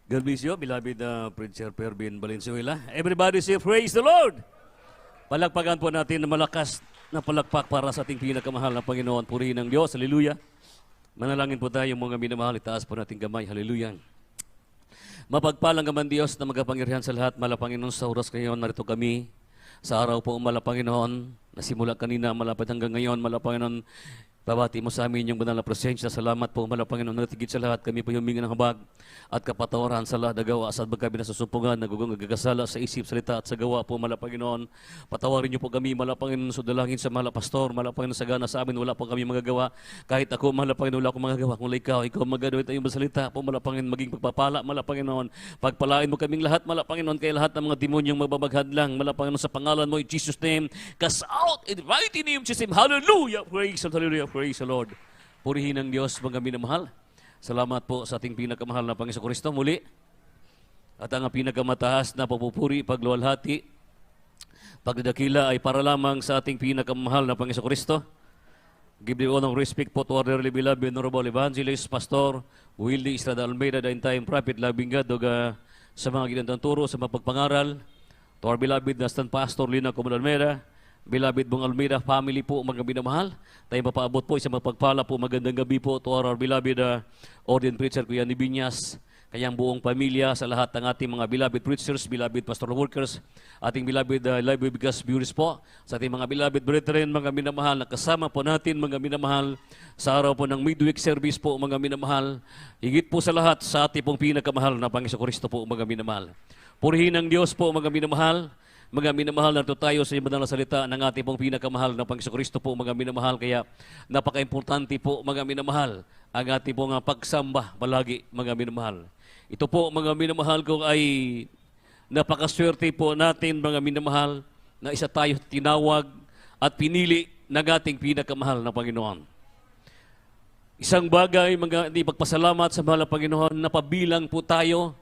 God bless you, beloved Preacher Pervin Valenzuela. Everybody say, praise the Lord! Palakpakan po natin na malakas na palakpak para sa ating pinakamahal na Panginoon. Purihin ng Diyos. Hallelujah. Manalangin po tayo mga minamahal. Itaas po natin kamay. Hallelujah. Mapagpalang naman Diyos na magapangyarihan sa lahat. Mala Panginoon, sa oras ngayon, narito kami. Sa araw po, mala Panginoon, nasimula kanina, malapit hanggang ngayon, mala Panginoon, babati mo sa amin yung banal na presensya. Salamat po, mala Panginoon, natigit sa lahat. Kami po humingi ng habag at kapatawaran sa lahat na gawa. Sa kami nasusumpungan, nagugung nagagasala sa isip, salita at sa gawa po, mala Panginoon. Patawarin niyo po kami, mala Panginoon, sudalangin sa mala pastor, mala Panginoon, sagana sa amin, wala po kami magagawa. Kahit ako, mala Panginoon, wala akong magagawa. Kung ikaw magagawin tayong basalita po, mala Panginoon, maging pagpapala, mala Panginoon. Pagpalain mo kaming lahat, mala Panginoon, kaya lahat ng mga demonyong magbabaghadlang, mala Panginoon, sa pangalan mo, in Jesus' name, cast out in the mighty name of Jesus' name. Hallelujah! Praise the Hallelujah! Praise the Lord. Purihin ng Diyos, mga minamahal. Salamat po sa ating pinakamahal na Panginoon Kristo muli. At ang pinakamataas na papupuri, pagluwalhati, pagdadakila ay para lamang sa ating pinakamahal na Panginoon Kristo. Give the honor, respect po to our dearly beloved Honorable Evangelist, Pastor Willie Estrada Almeida, the entire prophet, labing God, sa mga ginandang turo, sa mga pagpangaral. To our beloved na stand Pastor Lina Comunal Almeida, beloved mong Almeida family po, mga minamahal. Tayo mapaabot po sa mapagpala po, magandang gabi po to our beloved ordained preacher Kuya Nibinyas, kayang buong pamilya, sa lahat ng ating mga beloved preachers, beloved pastoral workers, ating beloved live webcast viewers po, sa ating mga beloved brethren, mga minamahal, na kasama po natin, mga minamahal, sa araw po ng midweek service po, mga minamahal, higit po sa lahat, sa ating pong pinakamahal na Panginoon Kristo po, mga minamahal. Purihin ng Diyos po, mga minamahal. Mga minamahal, narito tayo sa banal na salita ng ating pong pinakamahal na Panginoon Kristo po, mga minamahal. Kaya napaka-importante po, mga minamahal, ang ating pong pagsamba palagi, mga minamahal. Ito po, mga minamahal ko, ay napakaswerte po natin, mga minamahal, na isa tayo tinawag at pinili ng ating pinakamahal na Panginoon. Isang bagay, mga ipagpasalamat sa mahal na Panginoon, na pabilang po tayo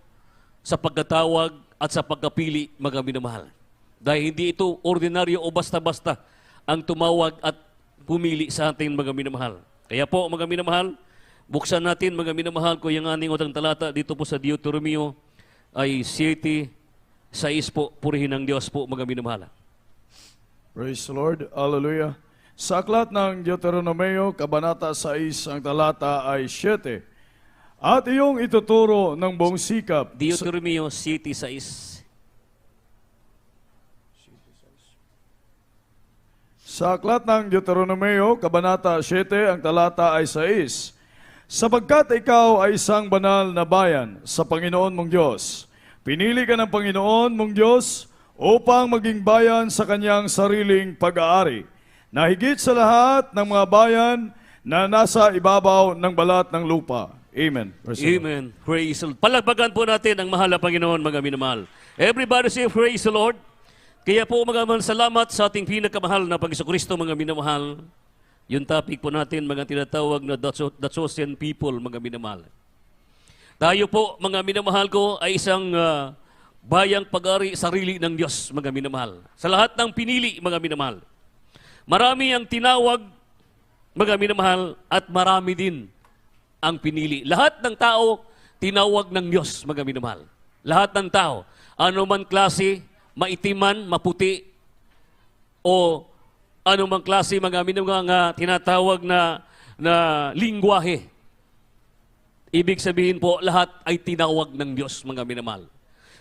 sa pagkatawag at sa pagkapili, mga minamahal. Dahil hindi ito ordinaryo o basta-basta ang tumawag at pumili sa ating mga minamahal. Kaya po, mga minamahal, buksan natin, mga minamahal ko, yung aning utang talata dito po sa Deuteronomio ay 7:6 po, purihin ng Diyos po, mga minamahal. Praise the Lord. Hallelujah. Sa aklat ng Deuteronomio, Kabanata 6, ang talata ay 7. At iyong ituturo ng buong sikap. Deuteronomio 7:6. Sa aklat ng Deuteronomio, Kabanata 7, ang talata ay 6. Sapagkat ikaw ay isang banal na bayan sa Panginoon mong Diyos. Pinili ka ng Panginoon mong Diyos upang maging bayan sa kanyang sariling pag-aari, na higit sa lahat ng mga bayan na nasa ibabaw ng balat ng lupa. Amen. Amen. Praise the Lord. Palagpagan po natin ang mahal na Panginoon, mga minamahal. Everybody say, praise the Lord. Kaya po, mga minamahal, salamat sa ating pinakamahal na Panginoon Kristo, mga minamahal. Yung topic po natin, mga tinatawag na the chosen people, mga minamahal. Tayo po, mga minamahal ko, ay isang bayang pag-ari sarili ng Diyos, mga minamahal. Sa lahat ng pinili, mga minamahal. Marami ang tinawag, mga minamahal, at marami din ang pinili. Lahat ng tao, tinawag ng Diyos, mga minamahal. Lahat ng tao, ano man klase, maitiman, maputi, o anumang klase, mga minamahal, tinatawag na lingwahe. Ibig sabihin po, lahat ay tinawag ng Diyos, mga minamahal.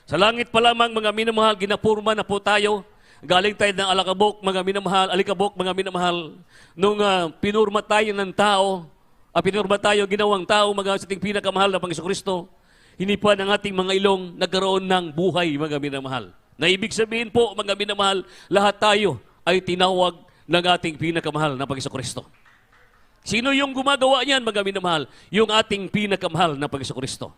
Sa langit pa lamang, mga minamahal, ginapurma na po tayo. Galing tayo ng alikabok, mga minamahal, nung pinurma tayo ng tao, pinurma tayo, ginawang tao, mga sa ating pinakamahal na Panginoon Kristo, hinipan ng ating mga ilong, nagkaroon ng buhay, mga minamahal. Na ibig sabihin po, mga minamahal, lahat tayo ay tinawag ng ating pinakamahal na Panginoon Kristo. Sino yung gumagawa niyan, mga minamahal? Yung ating pinakamahal na Panginoon Kristo.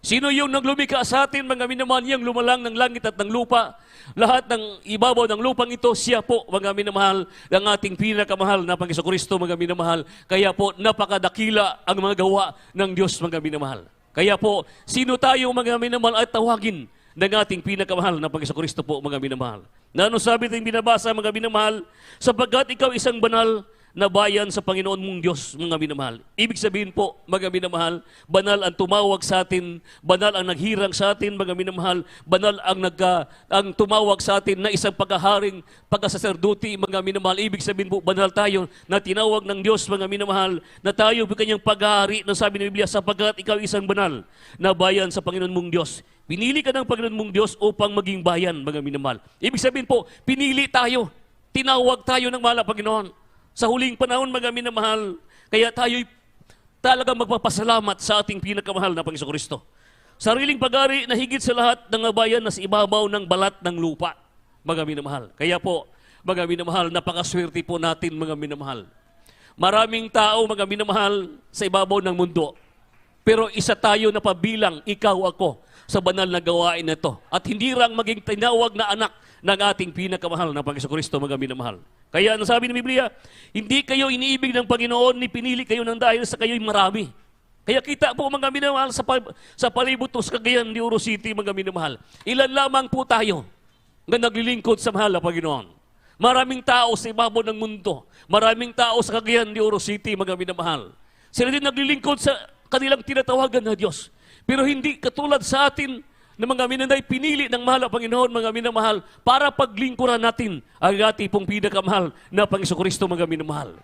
Sino yung naglumikha sa atin, mga minamahal, yung lumalang ng langit at ng lupa? Lahat ng ibabaw ng lupang ito, siya po, mga minamahal, ang ating pinakamahal na Panginoon Kristo, mga minamahal. Kaya po, napakadakila ang mga gawa ng Diyos, mga minamahal. Kaya po, sino tayo, mga minamahal, ay tawagin ng ating pinakamahal na Panginoon Kristo po, mga minamahal. Na ano sabi itong binabasa, mga minamahal? Sapagkat ikaw isang banal na bayan sa Panginoon mong Diyos, mga minamahal. Ibig sabihin po, mga minamahal, banal ang tumawag sa atin, banal ang naghirang sa atin, mga minamahal, banal ang tumawag sa atin na isang paghaharing, pagkasaserduti, mga minamahal. Ibig sabihin po, banal tayo na tinawag ng Diyos, mga minamahal, na tayo kanyang paghahari, na sabi ng Biblia, sapagkat ikaw isang banal na bayan sa Panginoon mong Diyos. Pinili ka ng Panginoon mong Diyos upang maging bayan, mga minamahal. Ibig sabihin po, pinili tayo, tinawag tayo ng mahal na Panginoon. Sa huling panahon, mga minamahal, kaya tayo'y talagang magpapasalamat sa ating pinakamahal na Panginoon Kristo. Sariling pag-ari na higit sa lahat ng bayan na sa ibabaw ng balat ng lupa, mga minamahal. Kaya po, mga minamahal, napakaswerte po natin, mga minamahal. Maraming tao, mga minamahal, sa ibabaw ng mundo. Pero isa tayo na pabilang, ikaw ako, sa banal na gawain na ito. At hindi lang maging tinawag na anak ng ating pinakamahal na Panginoon Kristo, mga minamahal. Kaya ang sabi ng Biblia, hindi kayo iniibig ng Panginoon, ni pinili kayo ng dahil sa kayo'y marami. Kaya kita po, mga minamahal, sa palibot sa Cagayan de Oro City, mga minamahal, ilan lamang po tayo na naglilingkod sa mahal na Panginoon. Maraming tao sa ibabaw ng mundo, maraming tao sa Cagayan de Oro City, mga minamahal. Sila din naglilingkod sa kanilang tinatawagan na Diyos. Pero hindi katulad sa atin na mga minanday pinili ng mahal na Panginoon, mga minamahal, para paglingkuran natin ang ating pong pinakamahal na Panginoon Kristo, mga minamahal.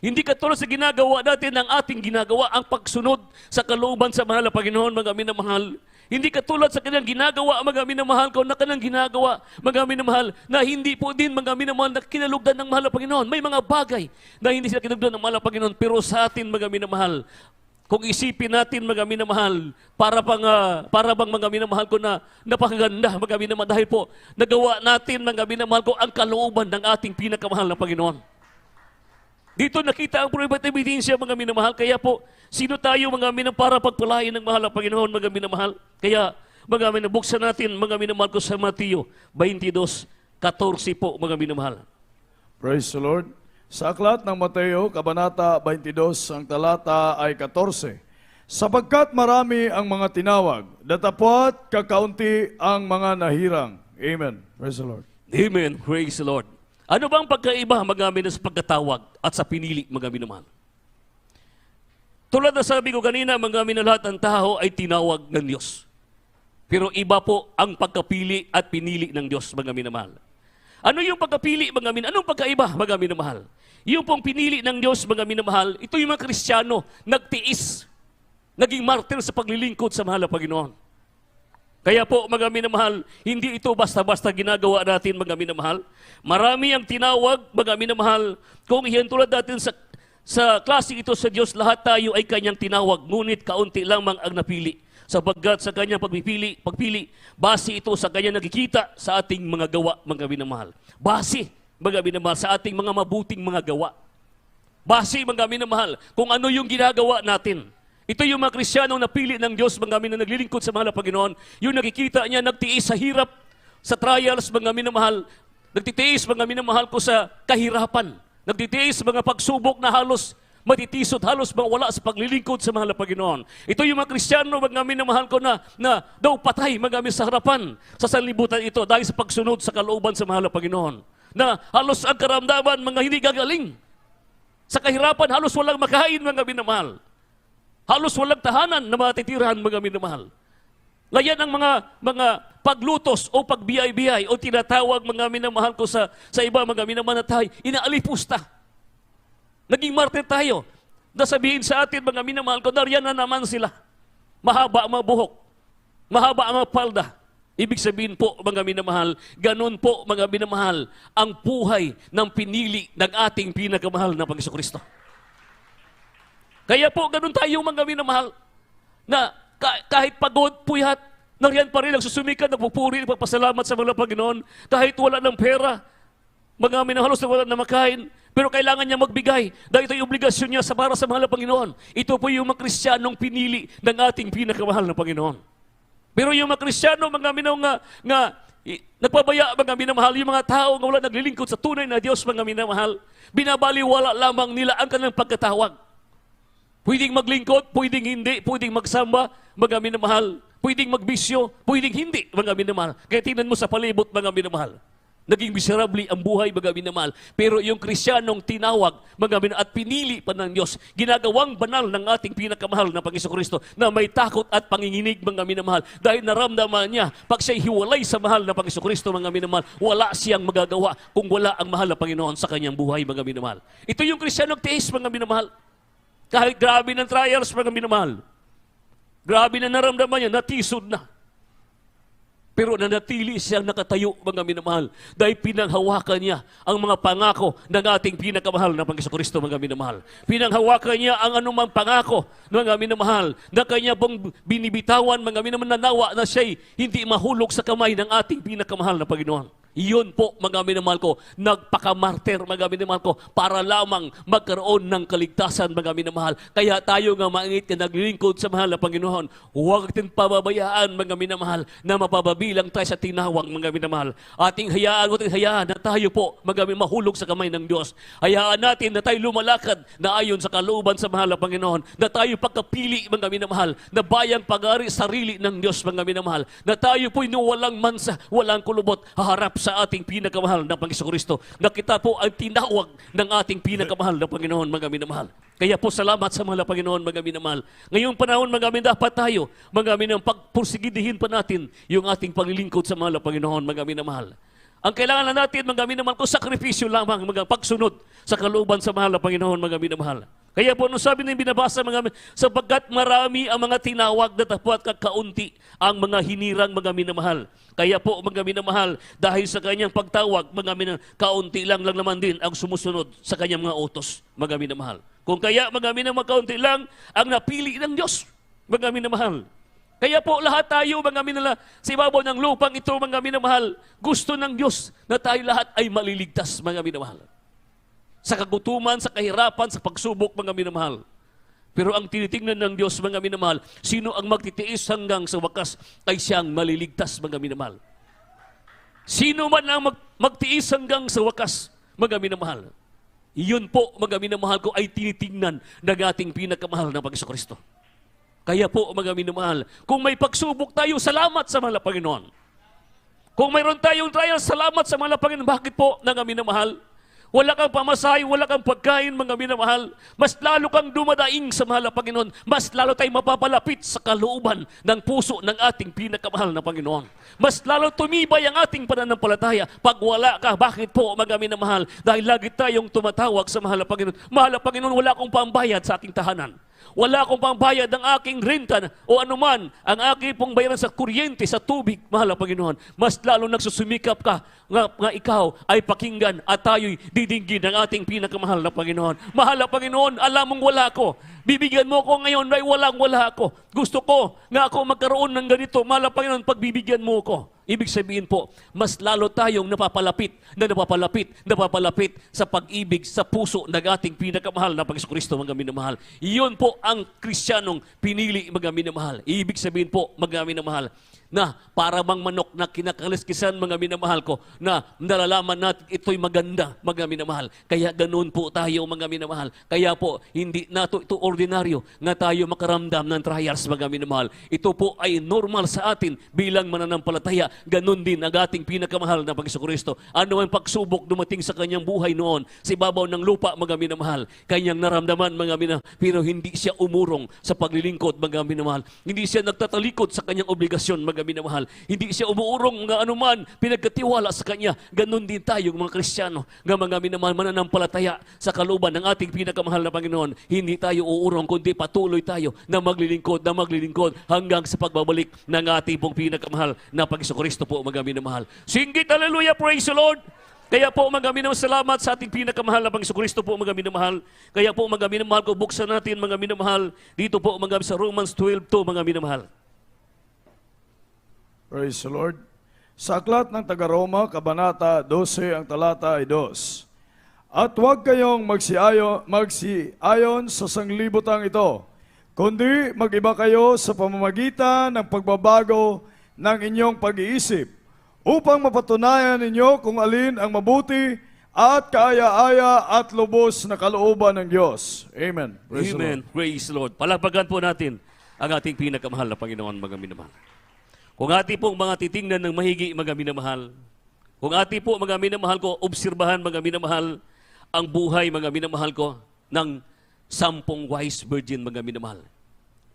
Hindi katulad sa ginagawa natin ng ating ginagawa ang pagsunod sa kalooban sa mahal na Panginoon, mga minamahal. Hindi katulad sa kanilang ginagawa, mga minamahal ko, na kanilang ginagawa, mga minamahal, na hindi po din, mga minamahal, na kinalugdan ng mahal na Panginoon. May mga bagay na hindi sila kinalugdan ng mahal na Panginoon, pero sa atin, mga minamahal, kung isipin natin, mga minamahal, para bang mga minamahal ko na napakaganda, mga minamahal, dahil po nagawa natin, mga minamahal ko, ang kalooban ng ating pinakamahal na Panginoon. Dito nakita ang prueba at ebidensya, mga minamahal. Kaya po, sino tayo, mga minamahal, para pagpalain ng mahal na Panginoon, mga minamahal? Kaya, mga minamahal, buksan natin, mga minamahal ko, sa Mateo 22:14 po, mga minamahal. Praise the Lord. Sa aklat ng Mateo, Kabanata 22, ang talata ay 14. Sapagkat marami ang mga tinawag, datapwat kakaunti ang mga nahirang. Amen. Praise the Lord. Amen. Praise the Lord. Ano bang pagkaiba, mga minamahal, sa pagkatawag at sa pinili, mga minamahal? Tulad na sabi ko kanina, mga minamahal, lahat ng tao ay tinawag ng Diyos. Pero iba po ang pagkapili at pinili ng Diyos, mga minamahal. Ano yung pagkapili, mga minamahal? Anong pagkaiba, mga minamahal? Yung pong pinili ng Diyos, mga minamahal, ito yung mga Kristiyano, nagtiis, naging martir sa paglilingkod sa mahal na Panginoon. Kaya po, mga minamahal, hindi ito basta-basta ginagawa natin, mga minamahal. Marami ang tinawag, mga minamahal, kung iyan tulad natin sa klase ito sa Diyos, lahat tayo ay kanyang tinawag, ngunit kaunti lamang ang napili. Sapagkat sa kanyang pagpili, base ito sa kanyang nakikita sa ating mga gawa, mga minamahal. Base, mga minamahal, sa ating mga mabuting mga gawa. Base, mga minamahal, kung ano yung ginagawa natin. Ito yung mga Kristiyanong napili ng Diyos, mga minamahal, naglilingkod sa mahal na Panginoon. Yung nakikita niya, nagtiis sa hirap, sa trials, mga minamahal. Nagtitiis, mga minamahal ko, sa kahirapan. Nagtitiis, mga pagsubok na halos matitisod, halos mawala sa paglilingkod sa mahal na Panginoon. Ito yung mga Kristiyano, mga minamahal ko, na daw patay, mga sa harapan, sa sanlibutan ito, dahil sa pagsunod sa kalooban sa mahal na Panginoon. Na halos ang karamdaman, mga hindi gagaling. Sa kahirapan, halos walang makain, mga minamahal. Halos walang tahanan na matitirahan, mga minamahal. Layan ang mga paglutos o pagbiyay-biyay o tinatawag, mga minamahal ko, sa iba, mga minamahal na tayo, inaalipusta. Naging martir tayo. Nasabihin sa atin, mga minamahal ko, nariyan na naman sila. Mahaba ang mga buhok. Mahaba ang mga palda. Ibig sabihin po, mga minamahal, ganun po, mga minamahal, ang buhay ng pinili ng ating pinakamahal na Panginoon Kristo. Kaya po, ganun tayo, mga minamahal, na kahit pagod, puyat, nariyan pa rin ang susumikat, nagpupuri, nagpapasalamat sa mga Panginoon, kahit wala ng pera, mga minahalos na wala na makain, pero kailangan niya magbigay dahil ito yung obligasyon niya para sa mahal na Panginoon. Ito po yung mga Kristiyanong pinili ng ating pinakamahal na Panginoon. Pero yung mga Kristiyano, mga minamahal, nagpabaya, mga minamahal, yung mga tao nga wala naglilingkod sa tunay na Diyos, mga minamahal, binabaliwala lamang nila ang kanilang pagkatawag. Pwedeng maglingkod, pwedeng hindi, pwedeng magsamba, mga minamahal, pwedeng magbisyo, pwedeng hindi, mga minamahal. Kaya tingnan mo sa palibot, mga minamahal. Naging miserable ang buhay, mga minamahal. Pero yung Kristiyanong tinawag, mga minamahal, at pinili pa ng Diyos, ginagawang banal ng ating pinakamahal na Panginoon na may takot at panginginig, mga minamahal. Dahil naramdaman niya, pag siya'y hiwalay sa mahal na Panginoon, mga minamahal, wala siyang magagawa kung wala ang mahal na Panginoon sa kanyang buhay, mga minamahal. Ito yung Kristiyanong tiis, mga minamahal. Kahit grabe ng trials, mga minamahal. Grabe na naramdaman niya, natisod na. Pero nanatili siyang nakatayo, mga minamahal, dahil pinanghawakan niya ang mga pangako ng ating pinakamahal na Panginoon, mga minamahal. Pinanghawakan niya ang anumang pangako, mga minamahal, na kanya pong binibitawan, mga minamahal, nanawa na siya'y hindi mahulog sa kamay ng ating pinakamahal na Panginoon. Iyon po, mga minamahal ko, nagpakamartir, mga minamahal ko, para lamang magkaroon ng kaligtasan, mga minamahal. Kaya tayo nga maingit na naglilingkod sa mahal na Panginoon. Huwag natin pababayaan, mga minamahal, na mapababilang tayo sa tinawag, mga minamahal. Ating hayaan na tayo po, mga minamahal, mahulog sa kamay ng Diyos. Hayaan natin na tayo lumalakad na ayon sa kalooban sa mahal na Panginoon. Na tayo pagkapili, mga minamahal, na bayang pag-ari sarili ng Diyos, mga minamahal. Na tayo po'y walang mansa, walang kulubot, haharap sa ating pinakamahal na Panginoon, na kita po ang tinawag ng ating pinakamahal na Panginoon, mga minamahal. Kaya po salamat sa mahal na Panginoon, mga minamahal. Ngayong panahon, mga minamahal, dapat tayo, mga minamahal, pagpursigidihin pa natin yung ating paglilingkod sa mahal na Panginoon, mga minamahal. Ang kailangan na natin, mga minamahal, kung sakripisyo lamang, mga pagsunod sa kalooban sa mahal na Panginoon, mga minamahal. Kaya po, nung sabi ng binabasa, mga sapagkat marami ang mga tinawag na dapat kakaunti ang mga hinirang, mga minamahal. Kaya po, mga minamahal, dahil sa kanyang pagtawag, mga minamahal, kaunti lang naman din ang sumusunod sa kanyang mga utos, mga minamahal. Kung kaya, mga minamahal, kaunti lang ang napili ng Diyos, mga minamahal. Kaya po, lahat tayo, mga minamahal, sa ibabaw ng lupang ito, mga minamahal, gusto ng Diyos na tayo lahat ay maliligtas, mga minamahal. Sa kagutuman, sa kahirapan, sa pagsubok, mga minamahal. Pero ang tinitingnan ng Diyos, mga minamahal, sino ang magtitiis hanggang sa wakas ay siyang maliligtas, mga minamahal. Sino man ang magtiis hanggang sa wakas, mga minamahal. Iyon po, mga minamahal ko, ay tinitingnan ng ating pinakamahal na Panginoon. Kaya po, mga minamahal, kung may pagsubok tayo, salamat sa mahal na Panginoon. Kung mayroon tayong trial, salamat sa mahal na Panginoon. Bakit po, mga minamahal? Wala kang pamasahe, wala kang pagkain, mga minamahal. Mas lalo kang dumadaing sa mahal na Panginoon. Mas lalo tayong mapapalapit sa kalooban ng puso ng ating pinakamahal na Panginoon. Mas lalo tumibay ang ating pananampalataya pag wala ka. Bakit po, mga minamahal? Dahil lagi tayong tumatawag sa mahal na Panginoon. Mahal na Panginoon, wala akong pambayad sa ating tahanan. Wala akong pambayad ng aking renta o anuman ang aking pong bayaran sa kuryente, sa tubig, mahal na Panginoon. Mas lalo nagsusumikap ka nga ikaw ay pakinggan at tayo'y didinggin ng ating pinakamahal na Panginoon. Mahal na Panginoon, alam mong wala ko. Bibigyan mo ko ngayon ay wala ako. Gusto ko nga ako magkaroon ng ganito. Mahal na Panginoon, pagbibigyan mo ko. Ibig sabihin po, mas lalo tayong napapalapit sa pag-ibig, sa puso ng ating pinakamahal na Panginoon, mga minamahal. Iyon po ang Kristiyanong pinili, mga minamahal. Ibig sabihin po, mga minamahal, na para mang manok na kinakaliskisan, mga minamahal ko, na nalalaman natin ito'y maganda, mga minamahal. Kaya ganoon po tayo, mga minamahal. Kaya po, hindi nato ito ordinaryo na tayo makaramdam ng trials, mga minamahal. Ito po ay normal sa atin bilang mananampalataya. Ganon din ang ating pinakamahal na Panginoon. Ano ang pagsubok dumating sa kanyang buhay noon, sa ibabaw ng lupa, mga minamahal. Kanyang naramdaman, mga minamahal, pero hindi siya umurong sa paglilingkod, mga minamahal. Hindi siya nagtatalikod sa kanyang obligasyon, mga minamahal. Hindi siya umuurong nga anuman pinagkatiwala sa kanya. Ganon din tayo, mga Kristiyano, nga mga minamahal, mananampalataya sa kalooban ng ating pinakamahal na Panginoon. Hindi tayo uurong, kundi patuloy tayo na maglilingkod hanggang sa pagbabalik ng ating pong pinakamahal na Panginoon Kristo po, mga minamahal. Singgit, hallelujah, praise the Lord. Kaya po, mga minamahal, salamat sa ating pinakamahal na Panginoon Kristo po, mga minamahal. Kaya po, mga minamahal ko, buksan natin, mga minamahal, dito po, mga sa Romans 12:2, mga minamahal. Praise the Lord. Sa aklat ng taga-Roma, Kabanata 12, ang talata ay 2. At huwag kayong magsiayon sa sanglibutang ito, kundi mag-iba kayo sa pamamagitan ng pagbabago ng inyong pag-iisip, upang mapatunayan ninyo kung alin ang mabuti at kaaya-aya at lubos na kalooban ng Diyos. Amen. Praise the Amen. Lord. Praise the Lord. Palagpagan po natin ang ating pinakamahal na Panginoon, mga minamahal. Kung ating pong mga titingnan ng mahigi, mga minamahal, Kung ati po, mga minamahal ko, obserbahan, mga minamahal, ang buhay, mga minamahal ko, ng 10 wise virgin, mga minamahal.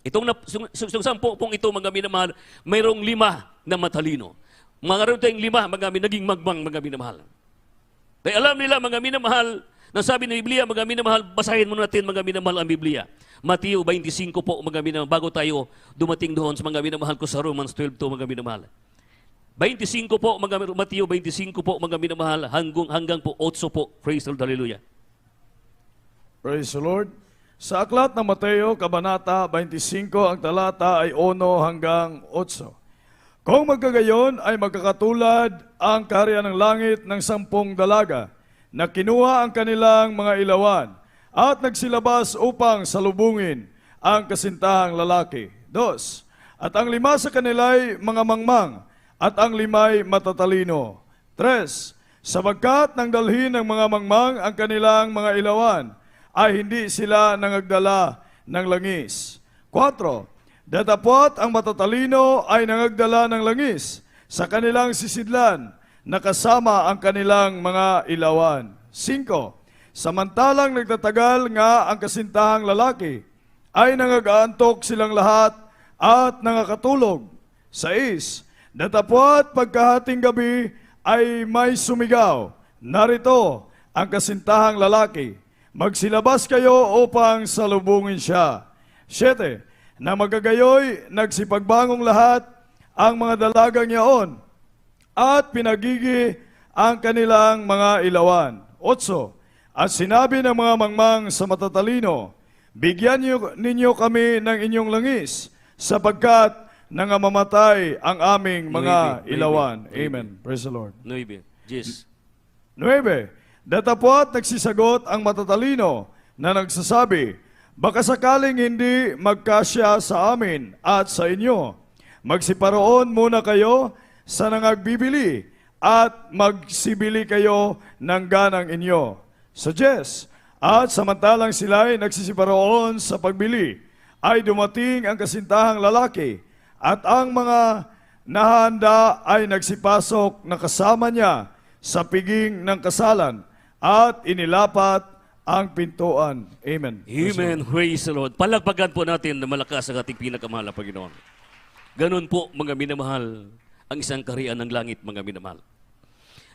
Itong 10 pong ito, mga minamahal, mayroong 5 na matalino. Mga tayong 5, mga naging magmang, mga minamahal. Kaya alam nila, mga minamahal, na sabi ng Biblia, mga minamahal, basahin muna natin, mga minamahal, ang Biblia. Mateo 25 po, mga minamahal, bago tayo dumating doon sa mga minamahal ko sa Romans 12 to, mga minamahal. 25 po, Mateo 25 po, mga minamahal, hanggang po 8 po. Praise the Lord, hallelujah. Praise the Lord. Sa aklat ng Mateo, Kabanata 25, ang talata ay 1 hanggang 8. Kung magkagayon ay magkakatulad ang kaharian ng langit ng 10 dalaga na kinuha ang kanilang mga ilawan at nagsilabas upang salubungin ang kasintahang lalaki. 2. At ang 5 sa kanila'y mga mangmang at ang 5 matatalino. 3. Sabagkat nang dalhin ng mga mangmang ang kanilang mga ilawan, ay hindi sila nangagdala ng langis. 4. Datapot ang matatalino ay nangagdala ng langis sa kanilang sisidlan, na kasama ang kanilang mga ilawan. 5. Samantalang nagtatagal nga ang kasintahang lalaki, ay nangag-aantok silang lahat at nangakatulog. 6. Datapot pagkahating gabi ay may sumigaw, narito ang kasintahang lalaki, magsilabas kayo upang salubungin siya. 7. Na magagayoy, nagsipagbangong lahat ang mga dalagang yaon at pinagigi ang kanilang mga ilawan. 8. At sinabi ng mga mangmang sa matatalino, bigyan ninyo kami ng inyong langis, sapagkat nangamamatay ang aming mga ilawan. Amen. Praise the Lord. 9. Yes. 9. Datapot nagsisagot ang matatalino na nagsasabi, baka sakaling hindi magkasya sa amin at sa inyo, magsiparoon muna kayo sa nangagbibili at magsibili kayo ng ganang inyo. So 10. At samantalang sila'y nagsisiparoon sa pagbili, ay dumating ang kasintahang lalaki, at ang mga nahanda ay nagsipasok na kasama niya sa piging ng kasalan at inilapat ang pintuan. Amen. Amen. Praise the Lord. Palagpagan po natin na malakas ang ating pinakamahal na Panginoon. Ganun po, mga minamahal, ang isang kaharian ng langit, mga minamahal.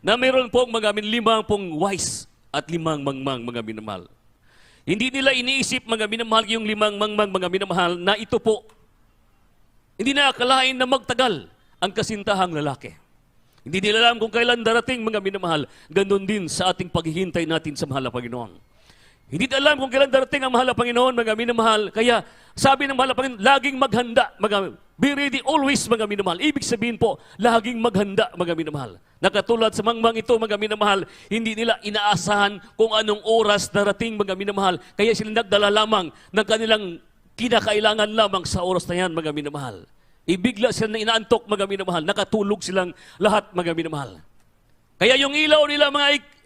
Na meron po mga 5 wise at 5 mangmang, mga minamahal. Hindi nila iniisip, mga minamahal, yung 5 mangmang, mga minamahal, na ito po, hindi na akalain na magtagal ang kasintahang lalaki. Hindi nila alam kung kailan darating, mga minamahal. Ganon din sa ating paghihintay natin sa mahal na Panginoon. Hindi nila alam kung kailan darating ang mahal na Panginoon, mga minamahal. Kaya sabi ng mahal na Panginoon, laging maghanda, be ready always, mga minamahal. Ibig sabihin po, laging maghanda, mga minamahal. Nakatulad sa mangmang ito, mga minamahal, hindi nila inaasahan kung anong oras darating, mga minamahal. Kaya sila nagdala lamang ng kanilang kinakailangan lamang sa oras na yan, mga minamahal. Ibigla sila na inaantok, mga minamahal. Nakatulog silang lahat, mga minamahal. Kaya yung ilaw nila,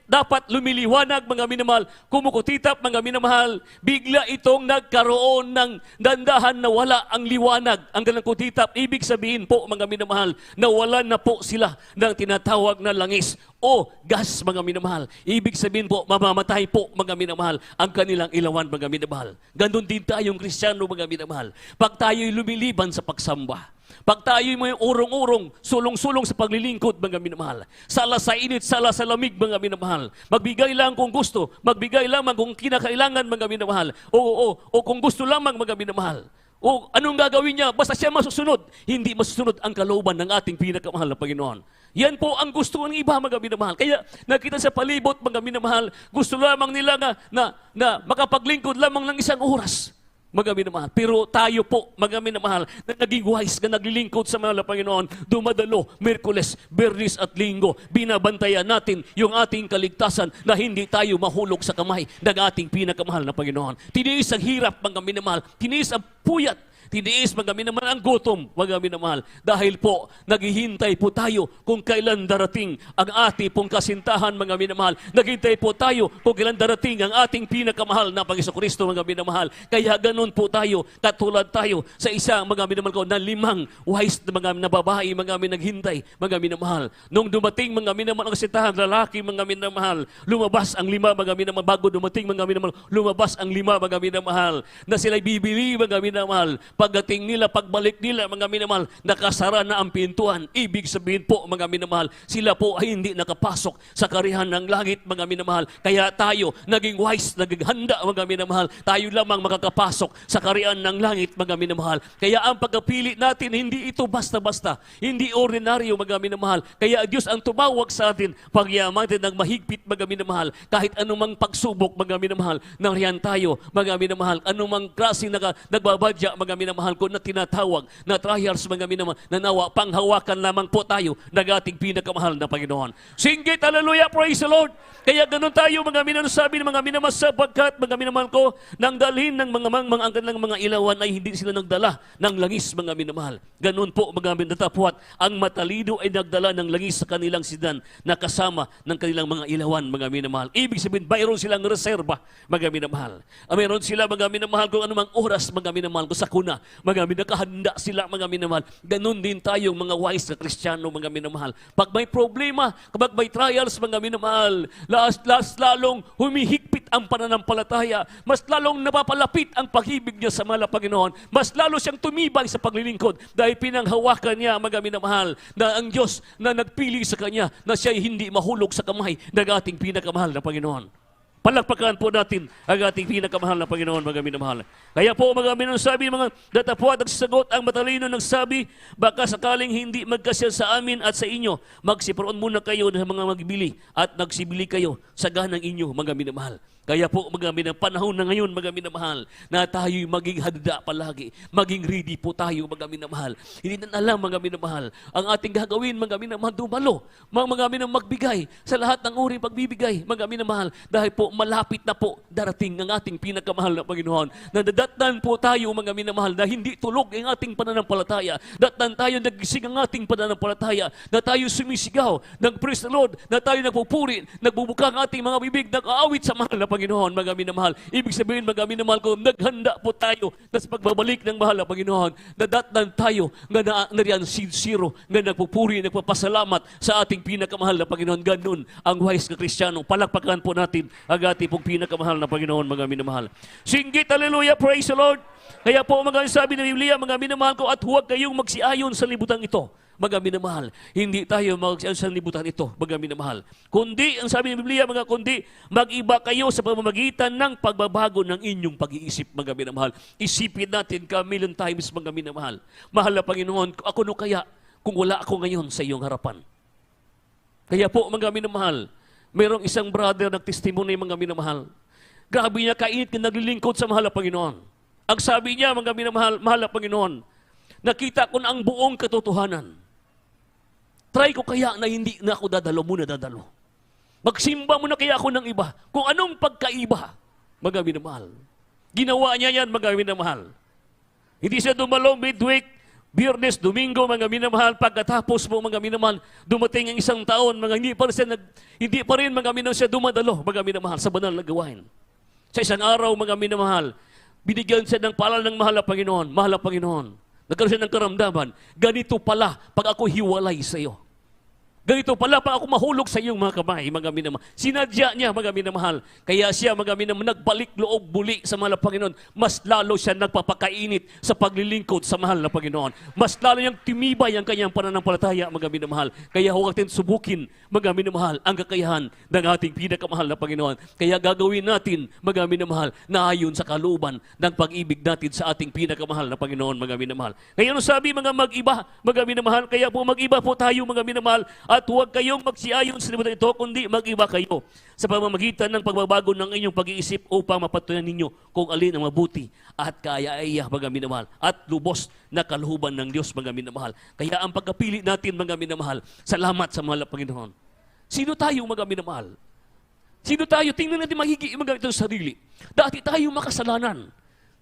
dapat lumiliwanag, mga minamahal. Kumukutitap, mga minamahal. Bigla itong nagkaroon ng dandahan na wala ang liwanag. Ang ganang kutitap, ibig sabihin po, mga minamahal, na wala na po sila ng tinatawag na langis o gas, mga minamahal. Ibig sabihin po, mamamatay po, mga minamahal, ang kanilang ilawan, mga minamahal. Ganon din tayong Kristiyano, mga minamahal. Pag tayo'y lumiliban sa pagsamba, pag tayo'y may urong-urong, sulong-sulong sa paglilingkod, mga minamahal, sala sa init, sala sa lamig, mga minamahal, magbigay lang kung gusto, magbigay lamang kung kinakailangan, mga minamahal, o kung gusto lamang, mga minamahal, o anong gagawin niya, basta siya masusunod, hindi masusunod ang kalooban ng ating pinakamahal na Panginoon. Yan po ang gusto ng iba, mga minamahal. Kaya nakita sa palibot, mga minamahal, gusto lamang nila na makapaglingkod lamang ng isang oras, mga minamahal. Pero tayo po, mga minamahal, na naging wise, na naglilingkod sa mahal na Panginoon, dumadalo, Miyerkules, Bernis at Linggo, binabantayan natin yung ating kaligtasan na hindi tayo mahulog sa kamay ng ating pinakamahal na Panginoon. Tiniis ang hirap, mga minamahal, tiniis ang puyat, Tiniis mga minamahal ang gutom, mga minamahal. Dahil po, naghihintay po tayo kung kailan darating ang ating pong kasintahan, mga minamahal. Naghihintay po tayo kung kailan darating ang ating pinakamahal na Panginoon-Kristo, mga minamahal. Kaya ganun po tayo, katulad tayo sa isang mga minamahal ko na 5 wise na mga nababae, mga naghintay, mga minamahal. Nung dumating mga minamahal ang kasintahan, lalaki, mga minamahal, lumabas ang 5, mga minamahal. Bago dumating mga minamahal, lumabas ang 5, mga minamahal, na sila'y bibili, mga minamahal. Pagdating nila, pagbalik nila, mga minamahal, nakasara na ang pintuan. Ibig sabihin po, mga minamahal, sila po ay hindi nakapasok sa karihan ng langit, mga minamahal. Kaya tayo, naging wise, naging handa, mga minamahal. Tayo lamang makakapasok sa karihan ng langit, mga minamahal. Kaya ang pagkapili natin, hindi ito basta-basta. Hindi ordinaryo, mga minamahal. Kaya Diyos ang tumawag sa atin, pagyaman natin ng mahigpit, mga minamahal. Kahit anumang pagsubok, mga minamahal, nariyan tayo, mga minamahal. Anumang klaseng nagbabadya, mga minamahal ko, na tinatawag, na trials, mga minamahal, na nawa, panghawakan lamang po tayo ng ating pinakamahal na Panginoon. Singgit, hallelujah, praise the Lord. Kaya ganun tayo, mga minamahal, sabi ng mga minamahal, sapagkat, mga minamahal ko, nang dalhin ng mga ang kanilang mga ilawan ay hindi sila nagdala ng langis, mga minamahal. Ganun po, mga minatapwat, ang matalino ay nagdala ng langis sa kanilang sidan na kasama ng kanilang mga ilawan, mga minamahal. Ibig sabihin, mayroon silang reserba, mga minamahal. Mayroon sila, mga minamahal, kung anumang oras, mga minamahal ko sa kuna, mga minakahanda sila, mga minamahal. Ganun din tayong mga wise na Kristiyano, mga minamahal. Pag may problema, kapag may trials, mga minamahal, lalong humihigpit ang pananampalataya, mas lalong napapalapit ang pag-ibig niya sa mahal na Panginoon, mas lalo siyang tumibay sa paglilingkod dahil pinanghawakan niya, mga minamahal, na ang Diyos na nagpili sa kanya na siya'y hindi mahulog sa kamay ng ating pinakamahal na Panginoon. Palakpakan po natin ang ating pinakamahal na Panginoon, mga minamahal. Kaya po, mga minamahal, sabi mga datapwat, nagsasagot ang matalino nagsabi, baka sakaling hindi magkasya sa amin at sa inyo, magsiproon muna kayo ng mga magbili at nagsibili kayo sa ganang inyo, mga minamahal. Kaya po, mga minamahal, panahon na ngayon, mga minamahal, na tayo'y maging handa palagi, maging ready po tayo, mga minamahal. Hindi na alam, mga minamahal, ang ating gagawin, mga minamahal, dumalo, mga minamahal, magbigay sa lahat ng uri pagbibigay, mga minamahal, dahil po malapit na po darating ang ating pinakamahal na Panginoon. Nadatnan po tayo, mga minamahal, na hindi tulog ang ating pananampalataya. Datnan tayo nagising ang ating pananampalataya, na tayo sumisigaw, nag-praise the Lord, na tayo nagpupuri, nagbubuka ang ating mga bibig, nag-aawit sa mahal na Panginoon, mga minamahal. Ibig sabihin, mga minamahal ko, naghanda po tayo na sa pagbabalik ng mahal na Panginoon. Nadatnan tayo nga nariyan sincero, nga nagpupuri, nagpapasalamat sa ating pinakamahal na Panginoon. Ganun ang wise na Kristiyano. Palakpakan po natin ang ating pong pinakamahal na Panginoon, mga minamahal. Singgit, hallelujah, praise the Lord. Kaya po, mga sabi ng Biblia, mga minamahal ko, at huwag kayong magsiayon sa libutan ito, mga minamahal. Hindi tayo magsiayon sa libutan ito, mga minamahal. Kundi, ang sabi ng Biblia, mga kundi, mag-iba kayo sa pamamagitan ng pagbabago ng inyong pag-iisip, mga minamahal. Isipin natin ka million times, mga minamahal. Mahal na Panginoon, ako no kaya kung wala ako ngayon sa iyong harapan. Kaya po, mga minamahal, mayroong isang brother nag-testimony, mga minamahal. Grabe niya, kainit na naglilingkod sa mahal na Panginoon. Ang sabi niya, mga minamahal, mahal na Panginoon, nakita ko na ang buong katotohanan. Try ko kaya na hindi na ako muna dadalo. Magsimba muna kaya ako ng iba. Kung anong pagkaiba, mga minamahal. Ginawa niya yan, mga minamahal. Hindi siya dumalo midweek, Biyernes, Domingo, mga minamahal. Pagkatapos mo, mga minamahal, dumating ang isang taon, mga hindi pa rin mga minamahal siya dumadalo, mga minamahal, sa banal na gawain. Sa isang araw, mga minamahal, binigyan siya ng paalala ng mahal na Panginoon. Mahal na Panginoon. Nagkaroon siya ng karamdaman. Ganito pala pag ako hiwalay sa iyo. Ganito pala pag ako mahulog sa iyong mga kamay, mga minamahal. Sinadya niya, mga minamahal. Kaya siya, mga minamahal, nagbalik loob muli sa mahal na Panginoon. Mas lalo siya nagpapakainit sa paglilingkod sa mahal na Panginoon. Mas lalo niyang timibay ang kanyang pananampalataya, mga minamahal. Kaya huwag natin subukin, mga minamahal, ang kakayahan ng ating pinakamahal na Panginoon. Kaya gagawin natin, mga minamahal, na ayon sa kalooban ng pag-ibig natin sa ating pinakamahal na Panginoon, mga minamahal. Kaya ano sabi, mga mag-iba, mga minamahal, kaya po mag-iba po tayo, mga minamahal, at huwag kayong magsiayon sa libutan ito, kundi mag-iba kayo sa pamamagitan ng pagbabago ng inyong pag-iisip upang mapatunayan ninyo kung alin ang mabuti at kaya-aya, mga minamahal, at lubos na kalooban ng Diyos, mga minamahal. Kaya ang pagkapili natin, mga minamahal, salamat sa mahal na Panginoon. Sino tayo, mga minamahal? Sino tayo? Tingnan natin mga ito sa sarili. Dati tayo makasalanan.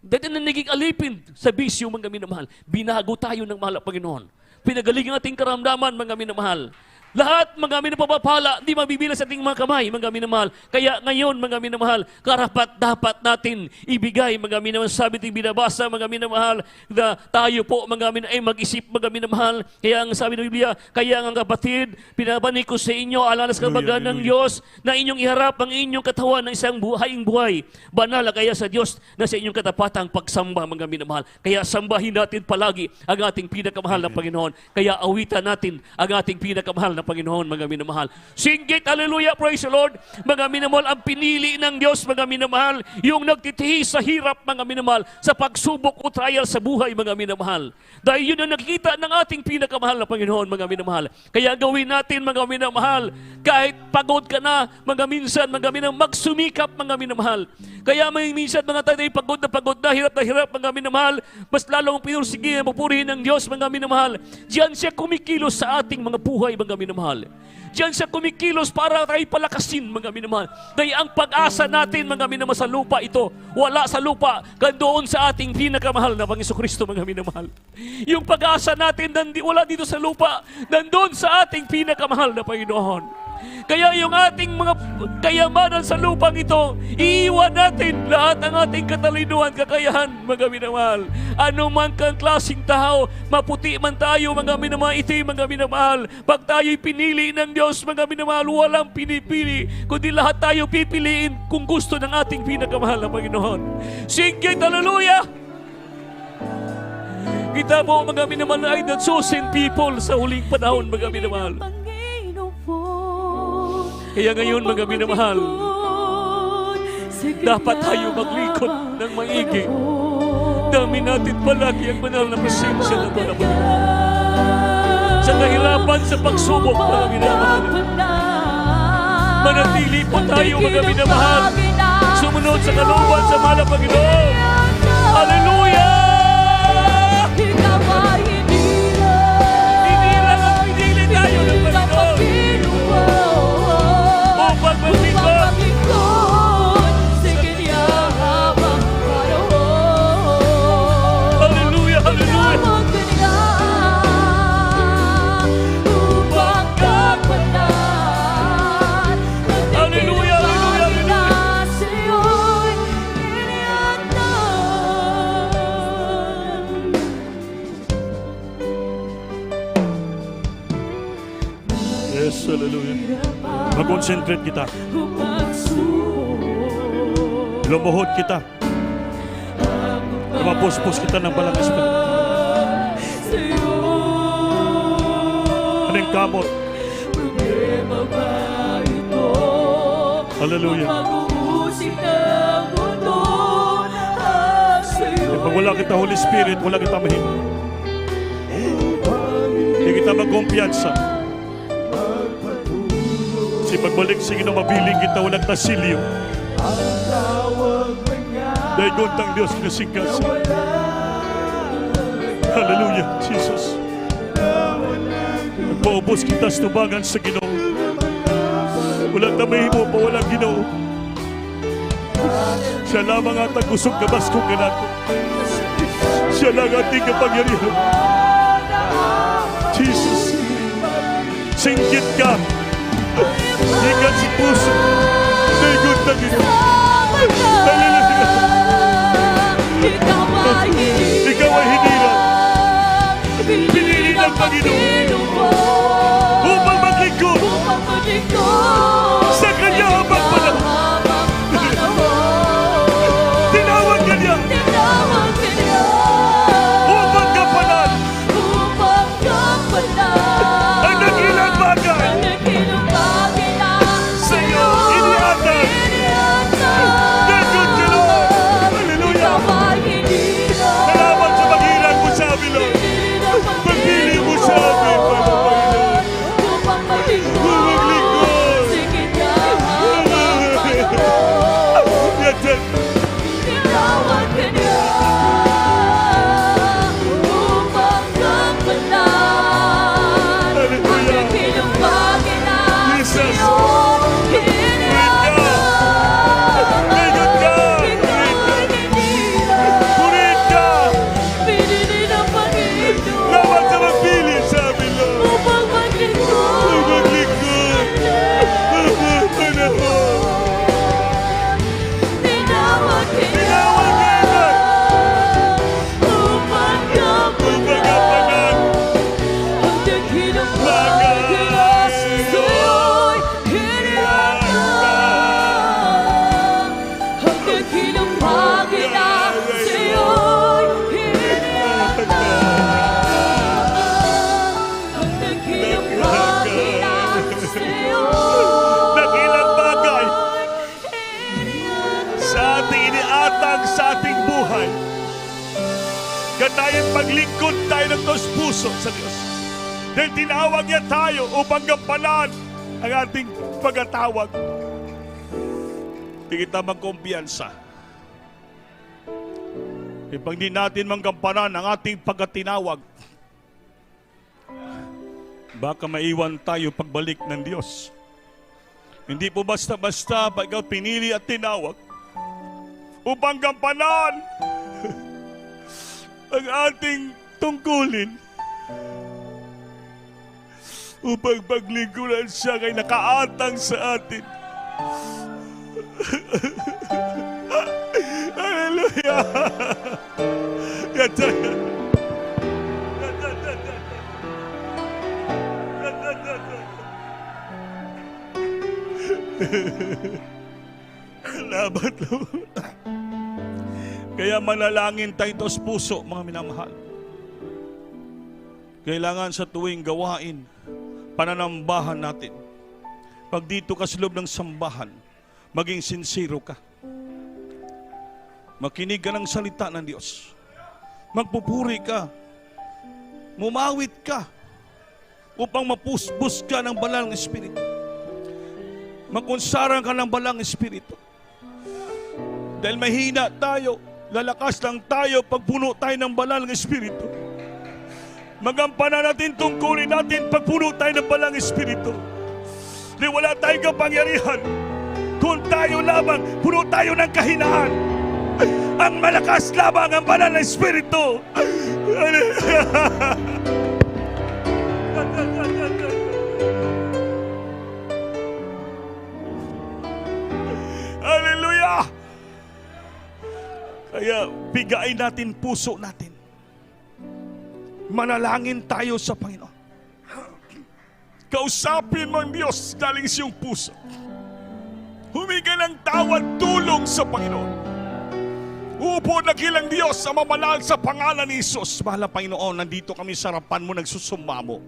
Dahil na naging alipin sa bisyo, mga minamahal. Binago tayo ng mahal na Panginoon. Pinagaling ang ating karamdaman, mga minamahal. Lahat, mga minapapala, di mabibilang sa ating mga kamay, mga minamahal. Kaya ngayon, mga minamahal, karapat dapat natin ibigay, mga minamahal. Sabi ting binabasa, mga minamahal, na tayo po, mga minamahal, ay mag-isip, mga minamahal. Kaya ang sabi ng Biblia, kaya ang kapatid, pinabani ko sa inyo, alalas kabagan ng Diyos, na inyong iharap ang inyong katawan ng isang buhay. Banal kaya sa Diyos na sa inyong katapatang pagsamba, mga minamahal. Kaya sambahin natin palagi ang ating pinakamahal na Panginoon. Kaya awitan natin ang ating pinakamahal na Panginoon, mga minamahal. Sing it, hallelujah, praise the Lord. Mga minamahal, ang pinili ng Diyos, mga minamahal, yung nagtitihi sa hirap, mga minamahal, sa pagsubok o trial sa buhay, mga minamahal. Dahil yun ang nakikita ng ating pinakamahal na Panginoon, mga minamahal. Kaya gawin natin, mga minamahal, kahit pagod ka na, mga minsan, mga minamahal, magsumikap, mga minamahal. Kaya may minsan, mga tayo pagod na, hirap, mga minamahal, mas lalong pinursige, mapurihin ng Diyos, mga minamahal. Diyan siya kumikilos sa ating mga buhay, mga minamahal. Diyan siya kumikilos para tayo palakasin, mga minamahal. Dahil ang pag-asa natin, mga minamahal, sa lupa ito, wala sa lupa, gandoon sa ating pinakamahal na Panginoon Kristo, mga minamahal. Yung pag-asa natin, wala dito sa lupa, nandoon sa ating pinakamahal na Panginoon. Kaya yung ating mga kayamanan sa lupang ito, iiwan natin lahat ng ating katalinuhan, kakayahan, mga minamahal. Ano man kang klaseng tao, maputi man tayo, mga minamahal, itim, mga minamahal. Pag tayo'y pinili ng Diyos, mga minamahal, walang pinipili, kundi lahat tayo pipiliin kung gusto ng ating pinakamahal na Panginoon. Sing it, hallelujah! Kita mo, mga minamahal, ay the chosen people sa huling panahon, mga minamahal. Kaya ngayon, mga minamahal, dapat tayo maglingkod ng maigi. Dami natin palagi ang banal na presensya ng Panginoon. Sa kahirapan, sa pagsubok, mga minamahal, manatili po tayo, mga minamahal, sumunod sa kalooban sa mahal na Panginoon. Hallelujah! Hindi lang ang pinili tayo ng Panginoon. Maglingkod sa kanyang habang panahon. Hallelujah, hallelujah. Tinawag ka nila upang kapatan. Hallelujah, hallelujah, hallelujah. Sa'yo'y iniatan. Yes, hallelujah. Mag-concentrate kita. Lumuhod kita. Mapuspos kita ng balang espiritu. Anong kamot? Hallelujah. Pag wala kita Holy Spirit, wala kita mahinig. Hindi kita magkumpiyansa. Kasi pagbalik sa Ginoo, mabiling kita, walang tasilyo. Dahil guntang Diyos nasingkas. Hallelujah, Jesus. Magpaubos kita sa tubangan sa Ginoo. Walang tamahimo pa, walang Ginoo. Siya lamang atang kusog kabas kong ganato. Siya lang ating kapangyarihan. Jesus, singgit ka. Ikat si puso. Dahil guntang Ginoo. Hallelujah. Ikaw ay hinirap. Pinili ng Panginoon upang maglingkod sa kanya habang panahon. Tinawag ka niya upang kapanan ang nagilang bagay sa iyo iniatan. Nagod ka, Lord. Hallelujah. Salamat sa pag-ilang mo sa amin, Lord. Pagpili mo sa amin, Panginoon. Maglingkod. Katayin paglingkod tayo ng taos puso sa Diyos. Dahil tinawag niya tayo upang gampanan ang ating pagkatawag. Di kita magkumpiyansa. Ipag di natin manggampanan ang ating pagkatinawag, baka maiwan tayo pagbalik ng Diyos. Hindi po basta-basta pag ikaw pinili at tinawag upang gampanan ang ating tungkulin, upang paglingkuran siya kay nakaatang sa atin. Hallelujah! Salamat, Lord. Kaya manalangin tayo taos puso, mga minamahal. Kailangan sa tuwing gawain, pananambahan natin. Pag dito ka sa loob ng sambahan, maging sincero ka. Makinig ka ng salita ng Diyos. Magpupuri ka. Mumawit ka upang mapusbus ka ng banal ng Espiritu. Makunsarang ka ng banal ng Espiritu. Dahil mahina tayo, lalakas lang tayo pag puno tayo ng banal ng Espiritu. Magampanan natin, tungkulin natin pag puno tayo ng banal ng Espiritu. Di wala tayong kapangyarihan kung tayo lamang puno tayo ng kahinaan. Ang malakas lamang ang banal ng Espiritu. Hallelujah! Kaya bigayin natin puso natin. Manalangin tayo sa Panginoon. Kausapin mo ang Diyos galing sa iyong puso. Huminga ng tawad, tulong sa Panginoon. Upo na kilang Diyos sa mamanal sa pangalan ni Jesus. Mahal na Panginoon, nandito kami sa harapan mo, nagsusumba mo.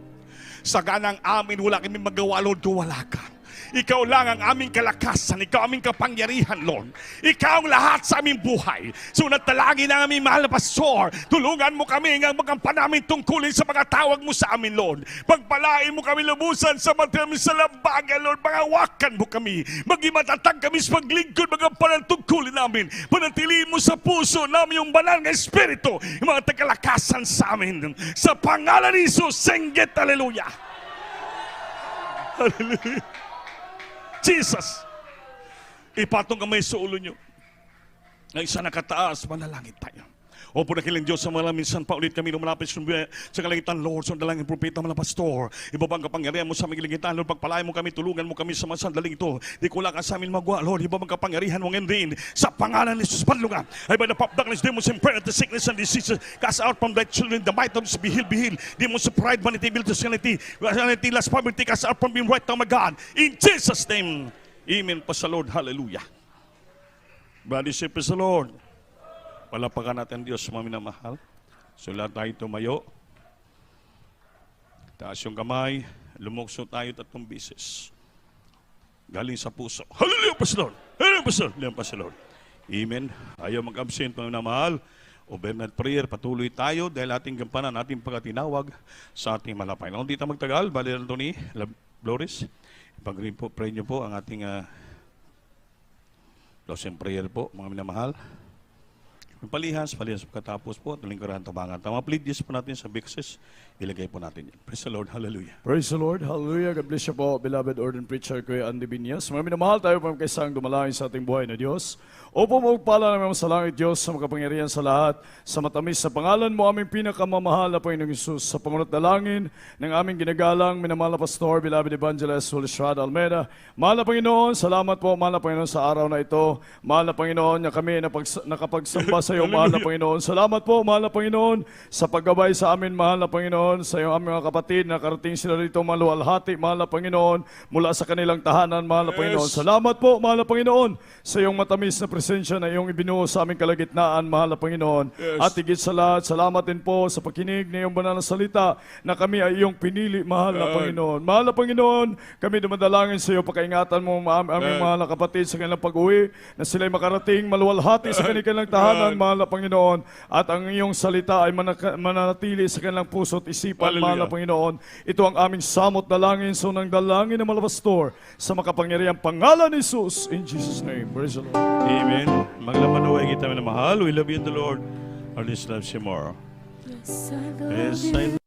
Sa ganang amin, wala kami magawa, Lord, kung wala ka. Ikaw lang ang aming kalakasan, ikaw aming kapangyarihan, Lord. Ikaw ang lahat sa aming buhay. So natalangin ang aming mahal na pastor. Tulungan mo kami ng magampan namin tungkulin sa mga tawag mo sa amin, Lord. Pagpalain mo kami lubusan sa matami sa lambagan, Lord. Pangawakan mo kami. Maging matatag kami sa paglingkod, magampan ang tungkulin namin. Panatiliin mo sa puso namin yung banal ng Espiritu, yung mga tagalakasan sa amin. Sa pangalan ni Jesus, senggit, hallelujah. Hallelujah. Jesus, ipatong kamay sa ulo nyo. Ng isa nakataas, manalangin tayo. Opo na kilang Diyos, sa mga minsan pa ulit kami lumalapit sa kalangitan, Lord, sa dalangin propeta, mga pastor. Ibabang kapangyarihan mo sa aming kalangitan, Lord, pagpalain mo kami, tulungan mo kami sa mga sandaling ito. Di ko lang ka sa amin magawa, Lord, ibabang kapangyarihan mo ngayon din. Sa pangalan ni Jesus, panlungan. Ay by the power of darkness, demons and prayer, the sickness and diseases, cast out from thy children, the might of be healed, be healed. Demons of pride, vanity, build to sanity, last poverty, cast out from being right, oh my God. In Jesus' name, amen pa sa Lord, hallelujah. Body shape sa Lord. Palapakan natin Diyos, mga minamahal. So lahat tayo tumayo. Taas yung kamay. Lumukso tayo 3 beses. Galing sa puso. Hallelujah, Pastor! Hallelujah, Pastor! Hallelujah, Pastor! Amen. Ayaw mag-absent, mga minamahal. Overnight prayer, patuloy tayo dahil ating gampanan, ating pagkatinawag sa ating malapay. Kung di tayo magtagal, Bali Anthony, Flores, pag-pray niyo po ang ating closing prayer po, mga minamahal. Palihas pagkatapos po at lingkurahan tabangan. Tama, please po natin sa bixes, ilagay po natin yan. Praise the Lord, hallelujah. Praise the Lord, hallelujah. God bless you po, beloved ordained preacher, Kuya Andy Binyas. Mga minamahal, tayo po kaisang dumalangin sa ating buhay na Diyos. Opo, magpala namin sa langit, Diyos, sa makapangyarihan sa lahat, sa matamis sa pangalan mo, aming pinakamamahal na Panginoong Isus, sa pangunat na langin ng aming ginagalang, minamahal na Pastor, beloved evangelist, Holy Strada Almeida. Mahal na Panginoon, salamat po, mahal na Panginoon, sa araw na ito. Mahal na Panginoon, na kami nakapagsamba sa iyo, mahal na Panginoon. Salamat po, mahal na Panginoon, sa paggabay sa amin, mahal na Panginoon. Panginoon, sa iyong aming mga kapatid na karating sila rito maluwalhati, mahal na Panginoon, mula sa kanilang tahanan, mahal na Panginoon. Salamat po, mahal na Panginoon, sa iyong matamis na presensya na iyong ibinuo sa aming kalagitnaan, mahal na Panginoon. At higit sa lahat, salamat din po sa pakinig na iyong banal na salita na kami ay iyong pinili, mahal na Panginoon. Mahal na Panginoon, kami dumadalangin sa iyo, pakaingatan mo aming mga kapatid sa kanilang pag-uwi, na sila'y makarating maluwalhati sa kanilang tahanan, mahal na Panginoon, at ang iyong salita ay mananatili sa kanilang puso at isipan, mahal na Panginoon. Ito ang aming samot dalangin, so nang dalangin ng malabastor, sa makapangyarihang pangalan ni Jesus, in Jesus' name. Praise the Lord. Amen. Maglamanaway kita na mahal. We love you in the Lord. Our lives loves you more. Yes, I love Yes, you. I